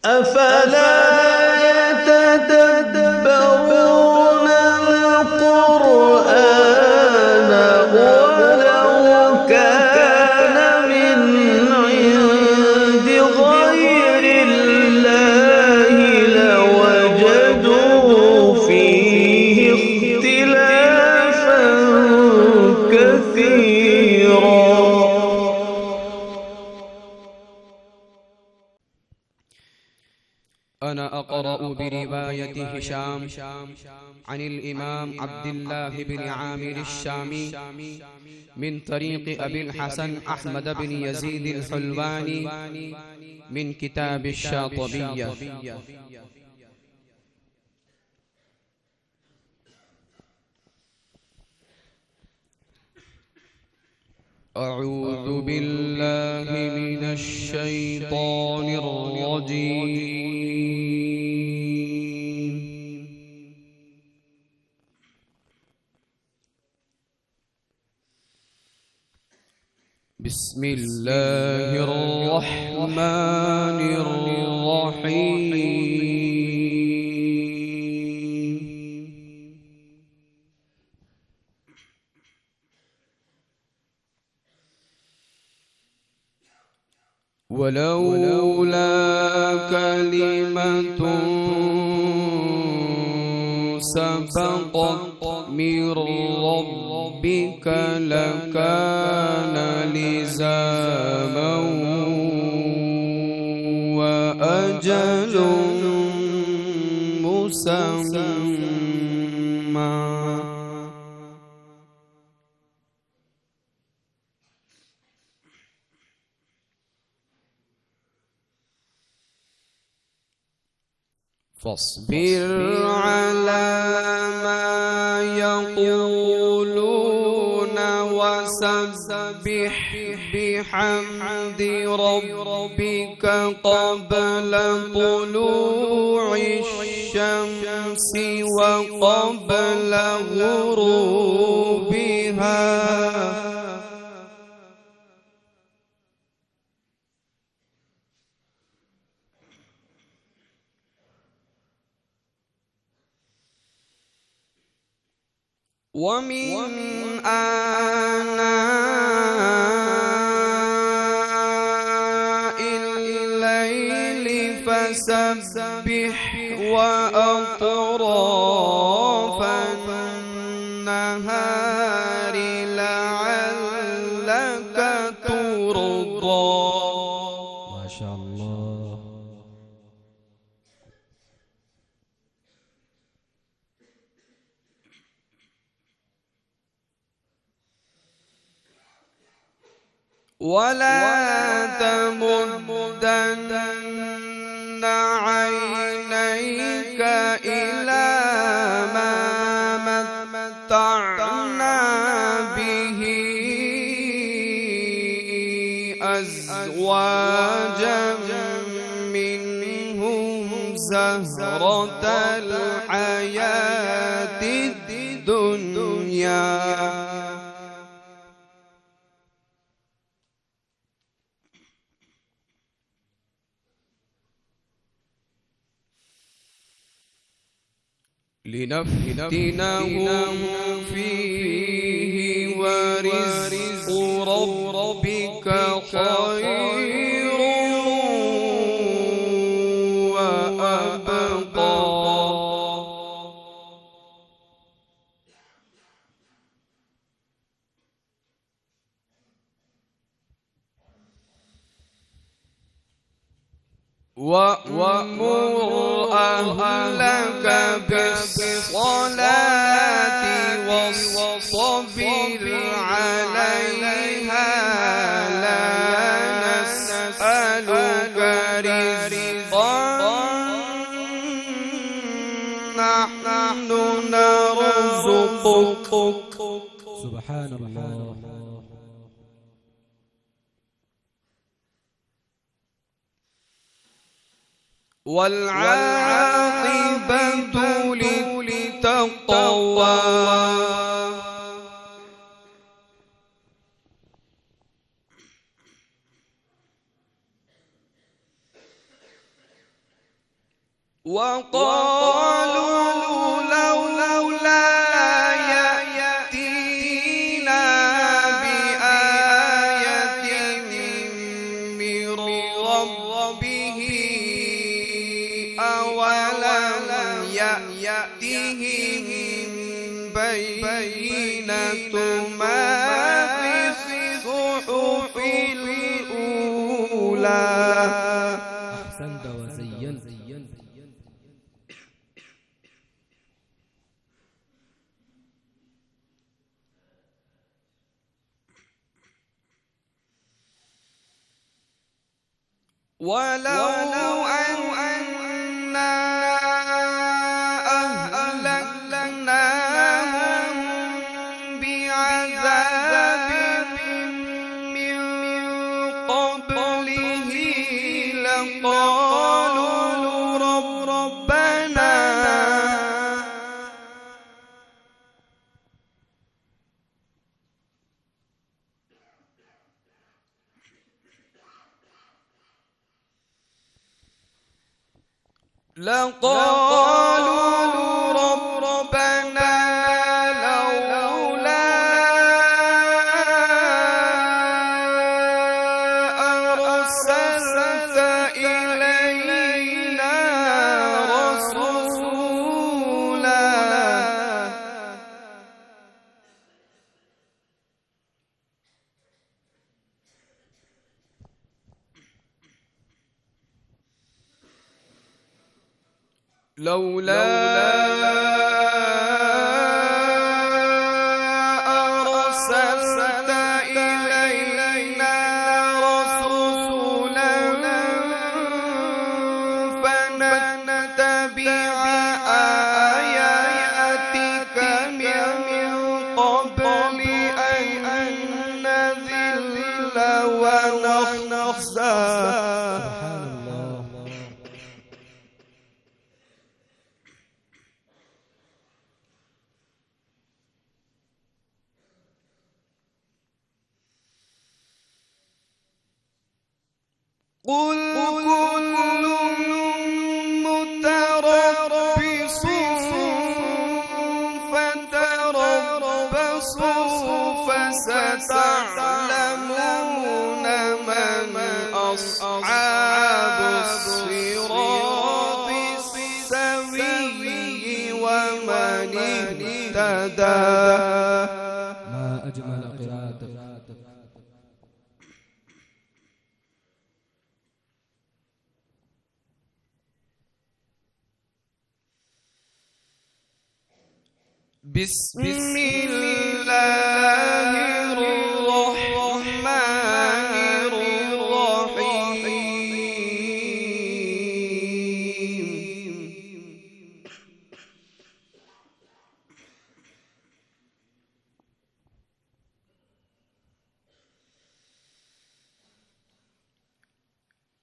أفلا يتدبرون القرآن ولو كان من عند غير الله لوجدوا فيه اختلافا كثيرا. أنا أقرأ برواية هشام عن الإمام عبد الله بن عامر الشامي من طريق أبي الحسن أحمد بن يزيد الحلواني من كتاب الشاطبية. أعوذ بالله من الشيطان الرجيم. بسم الله الرحمن الرحيم. ولولا كلمة سبقت من ربك لكان لزاما وأجل مسمى. فاصبر على ما يقولون وسبح بحمد ربك قبل طلوع الشمس وقبل غروبها. ومن آناء الليل فسبح وأطراف النهار لعلك ترضى. ما شاء الله. ولا تمدن عينيك إلى ما متعنا به أزواجا منهم زهرة الحياة الدنيا. لنفتنهم فيه ورزق ربك خير وأبقى. وأمر أهلك بالصلاة واصطبر عليها لا نسألك رزقا نحن نرزقك. سبحان الله. والعاقبة للتقوى. وقالوا لولا يأتينا بآية من ربه أولم يأتهم بينة ما في الصحف الأولى. أحسنت وزينت. ولو أنا أهلكناهم بعذاب من قبله لقالوا ربنا لولا أرسلت إلينا رسولا. لولا أرسلت إلينا رسولا فنتبع آياتك من قبل أن نذل ونخزى. سبحان الله. قل كل متربص فتربصوا فستعلمون من أصحاب الصراط السوي ومن اهتدى. ما أجمل قراءتك. بسم الله الرحمن الرحيم.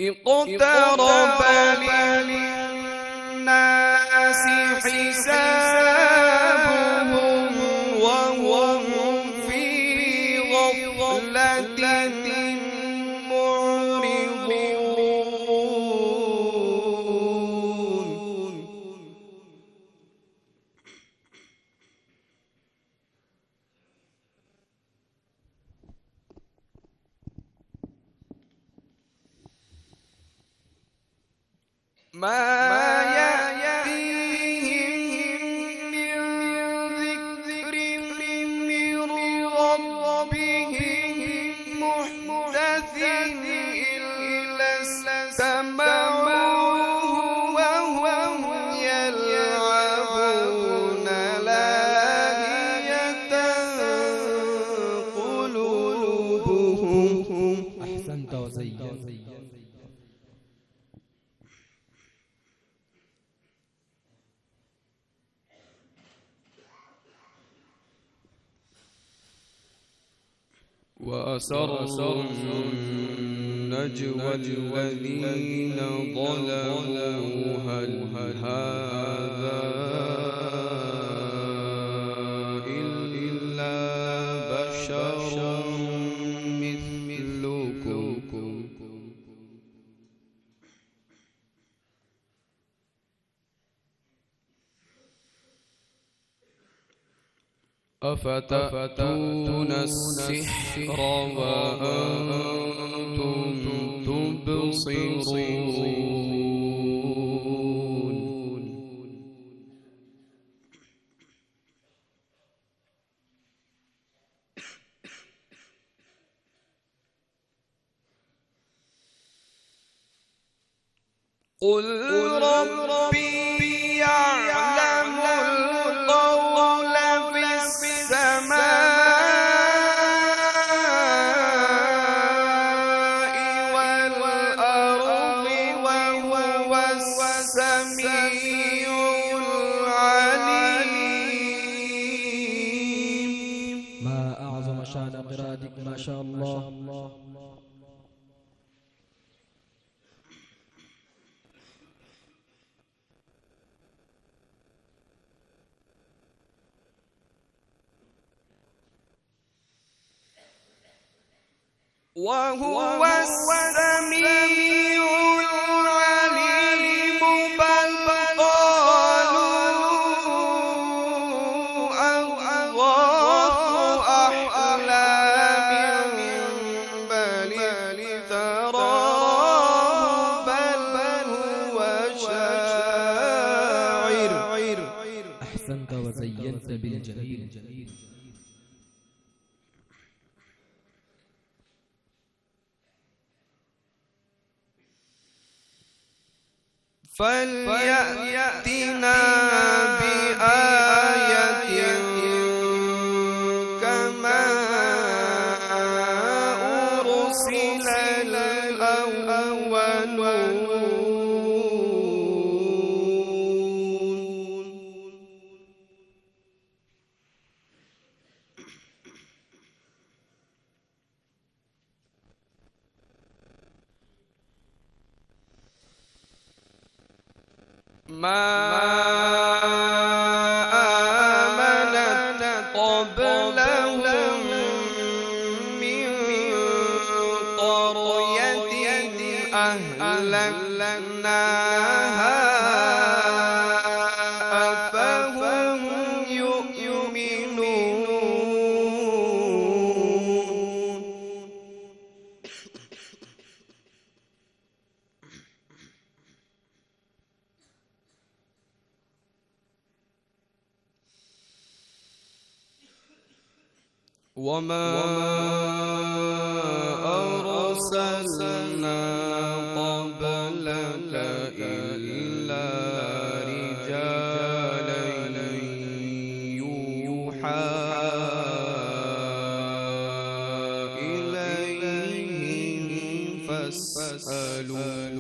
اقترب للناس حسابهم وهم في غفلة معرضون. ما يأتيهم من ذكر من ربهم محدث إلا استمعوه وهم يلعبون لاهية قلوبهم. أحسنت وزينت. وأسروا النجوى الذين ظلموا هل هذا إلا بشر مثلكم. أفتأتون السحر وأنتم تبصرون. قل ربي يعلم القول في السماء والأرض وهو السميع العليم. ما أعظم شأن قراءتك، ما شاء الله. وهو السميع العليم. بل قالوا أضغاث أحلام بل افتراه بل هو شاعر. أحسنت وزينت بالجميل. فليأتنا بآية كما أرسل الأولون. ما آمنت قبلهم من قرية أهلكناها أفهم يؤمنون. وما أرسلنا قبلك إلا رجالا يوحى إليهم فاسألوا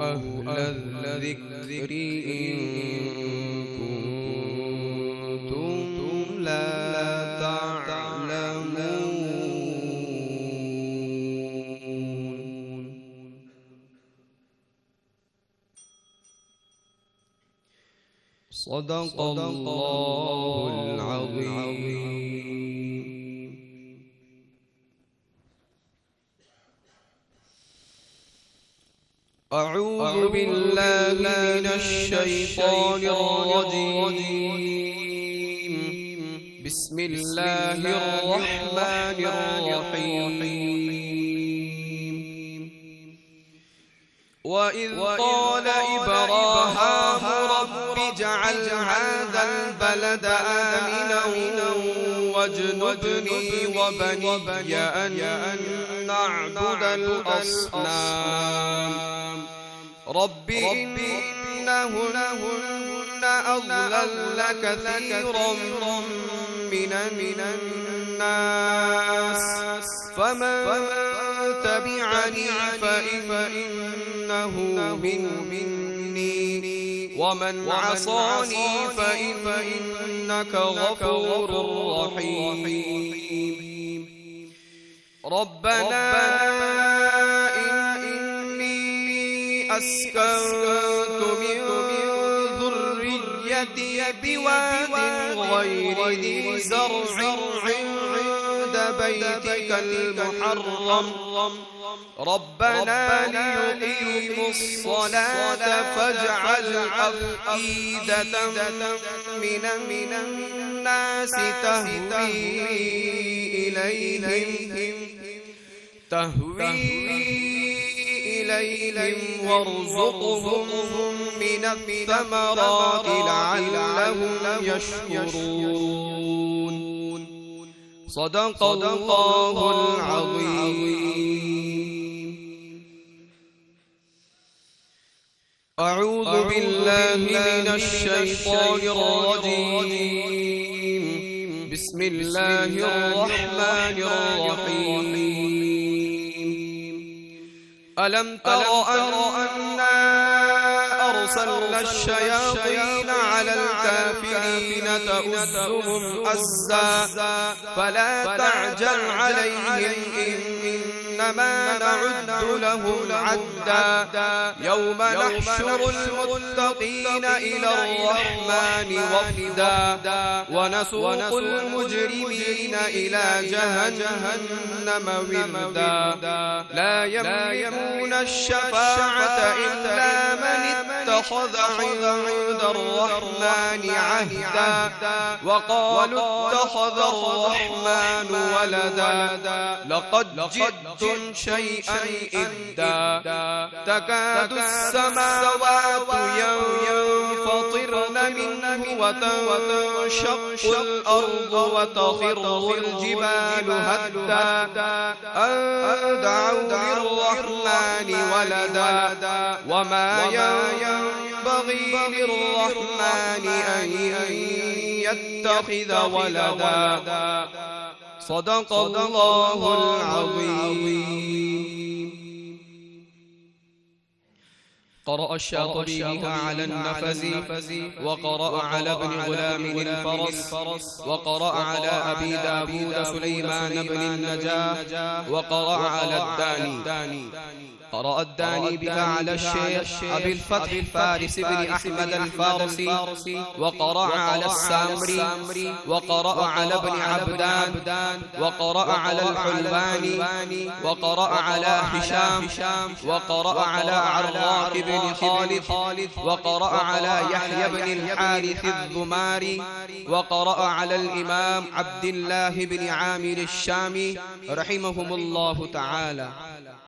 أهل الذكر إن كنتم لا تعلمون. صدق الله العظيم. أعوذ بالله من الشيطان الرجيم. بسم الله الرحمن الرحيم. وإذ قال إبراهيم رب اجعل هذا البلد آمنا واجنبني وبني أن نعبد الأصنام. رب إنهن أضللن كثيرا من الناس فمن تبعني فإنه مني ومن عصاني فإنك غفور رحيم. ربنا أسكنت من ذريتي بواد غير ذي زرع عند بيتك المحرم ربنا ليقيموا الصلاة فاجعل أفئدة من الناس تهوي إليهم وارزقهم من الثمرات لعلهم يشكرون صدق الله العظيم. أعوذ بالله من الشيطان الرجيم. بسم الله الرحمن الرحيم. ألم تر أنا أرسلنا الشياطين على الكافرين تؤزهم أزا فلا تعجل عليهم إنما نعد لهم عدا يوم نحشر المتقين إلى الرحمن وفدا ونسوق المجرمين إلى جهنم وردا لا يملكون الشفاعة إلا من اتخذ عند الرحمن عهدا وقالوا اتخذ الرحمن ولدا لقد جئتم شيئا إدا تكاد السماوات ينفطرن منه وتنشق الأرض وتخر الجبال هدا أن دعوا للرحمن ولدا وما ينبغي للرحمن أن يتخذ ولدا صدق الله العظيم. قرأ الشاطبي بها على النفذ وقرأ على ابن غلام الفرس وقرأ على أبي داود سليمان بن النجاة وقرأ على الداني. قرأ الداني بها على الشيخ أبي الفتح فارس بن أحمد الفارسي وقرأ على السامري وقرأ على ابن عبدان وقرأ على الحلباني وقرأ على هشام وقرأ على عراق بن خالد وقرأ على يحيى بن الحارث الذماري وقرأ على الإمام عبد الله بن عامر الشامي رحمهم الله تعالى.